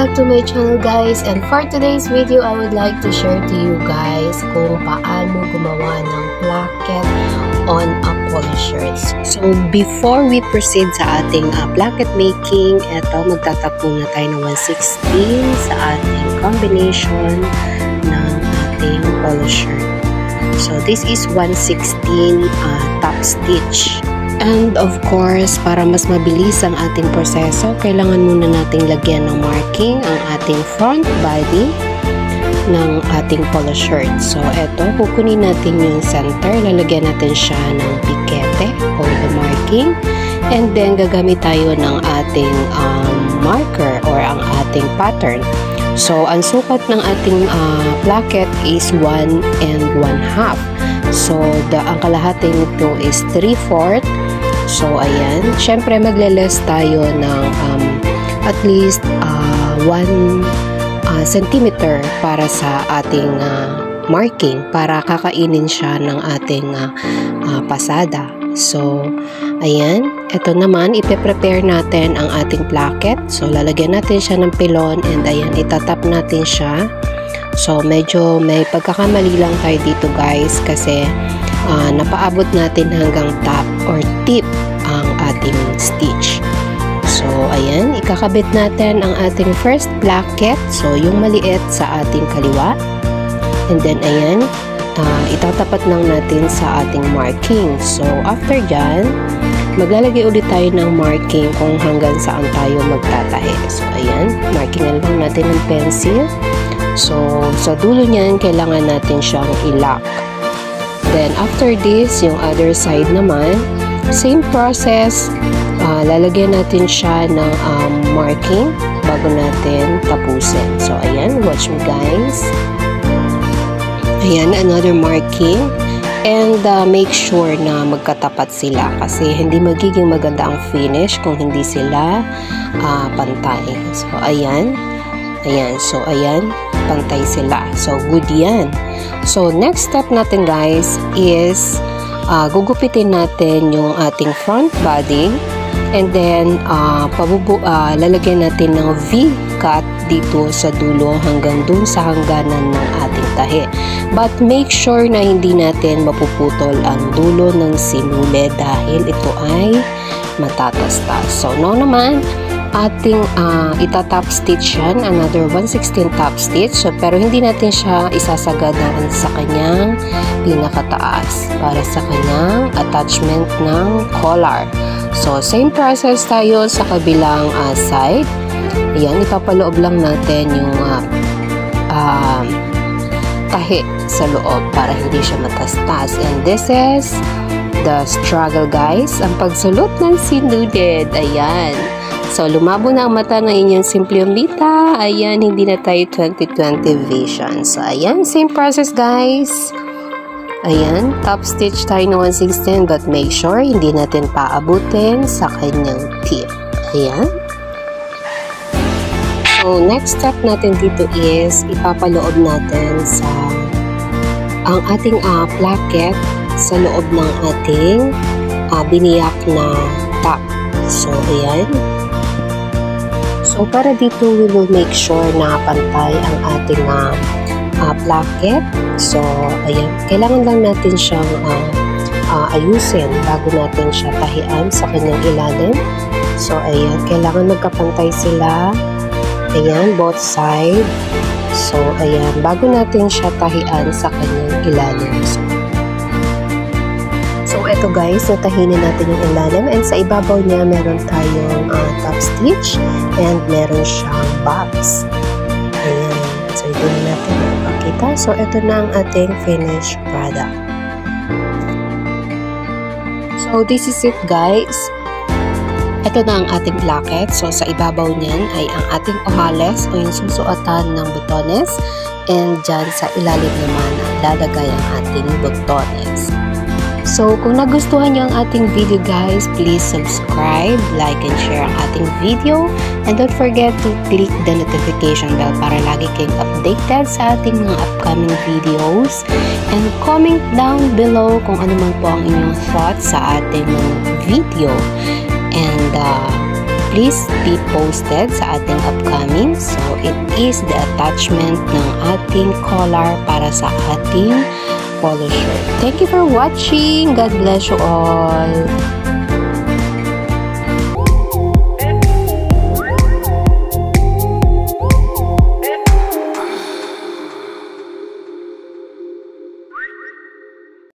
back to my channel guys, and for today's video I would like to share to you guys kung paano gumawa ng placket on a polo shirts. So before we proceed sa ating placket making, eto magtatap muna tayo ng 1/16 sa ating combination ng ating polo shirt. So this is 1/16 top stitch. And of course, para mas mabilis ang ating proseso, kailangan muna nating lagyan ng marking ang ating front body ng ating polo shirt. So, eto, kukunin natin yung center, lalagyan natin siya ng pikete or the marking. And then, gagamit tayo ng ating marker or ang ating pattern. So, ang sukat ng ating placket is 1 1/2. So, ang kalahati nito is 3/4. So, ayan. Siyempre, magle-less tayo ng at least 1 centimeter para sa ating marking para kakainin siya ng ating pasada. So, ayan. Ito naman, ipe-prepare natin ang ating placket. So, lalagyan natin siya ng pilon and ayan, itatap natin siya. So, medyo may pagkakamali lang tayo dito guys kasi napaabot natin hanggang top or tip ang ating stitch. So, ayan, ikakabit natin ang ating first placket. So, yung maliit sa ating kaliwa. And then, ayan, itatapat lang natin sa ating marking. So, after dyan, maglalagay ulit tayo ng marking kung hanggang saan tayo magtatahe. So, ayan, markingan lang natin ng pencil. So, sa dulo niyan, kailangan natin siyang i-lock. Then, after this, yung other side naman, same process, lalagyan natin siya ng marking bago natin tapusin. So, ayan, watch me guys. Ayan, another marking. And make sure na magkatapat sila kasi hindi magiging maganda ang finish kung hindi sila pantay. So, ayan. Ayan, so ayan, pantay sila. So, good yan. So, next step natin guys is gugupitin natin yung ating front body and then lalagyan natin ng V-cut dito sa dulo hanggang dun sa hangganan ng ating tahi. But make sure na hindi natin mapuputol ang dulo ng sinule dahil ito ay matatastas. So, now naman, ating itatop stitch yan, another 1/16 top stitch. So, pero hindi natin siya isasagadan sa kanyang pinakataas para sa kanyang attachment ng collar. So, same process tayo sa kabilang side. Ayan, ipapaloob lang natin yung tahi sa loob para hindi siya matastas. And this is the struggle guys, ang pagsulot ng sinuded. Ayan. So, lumabo na ang mata ng inyong simplomita. Ayan, hindi na tayo 20/20 vision. So, ayan, same process guys. Ayan, top stitch tayo ng 1/16 but make sure hindi natin paabutin sa kanyang tip. Ayan. So, next step natin dito is ipapaloob natin sa ang ating placket sa loob ng ating biniyak na top. So, ayan. So, para dito, we will make sure na pantay ang ating placket. So, ayan. Kailangan lang natin siyang ayusin bago natin siya tahian sa kanyang ilalim. So, ayan. Kailangan magkapantay sila. Ayan, both side. So, ayan. Bago natin siya tahian sa kanyang ilalim. So, eto guys, natahinan natin yung ilalim and sa ibabaw niya meron tayong top stitch and meron siyang box. Ayan. So, ito na natin makikita. So, eto na ang ating finished product. So, this is it guys. Ito na ang ating placket. So, sa ibabaw niyan ay ang ating ohales o yung susuotan ng butones and dyan sa ilalim naman lalagay ang ating butones. So, kung nagustuhan niyo ang ating video guys, please subscribe, like, and share ang ating video. And don't forget to click the notification bell para lagi kayong updated sa ating mga upcoming videos. And comment down below kung ano man po ang inyong thoughts sa ating video. And please be posted sa ating upcoming. So, it is the attachment ng ating collar para sa ating polo shirt. Thank you for watching. God bless you all.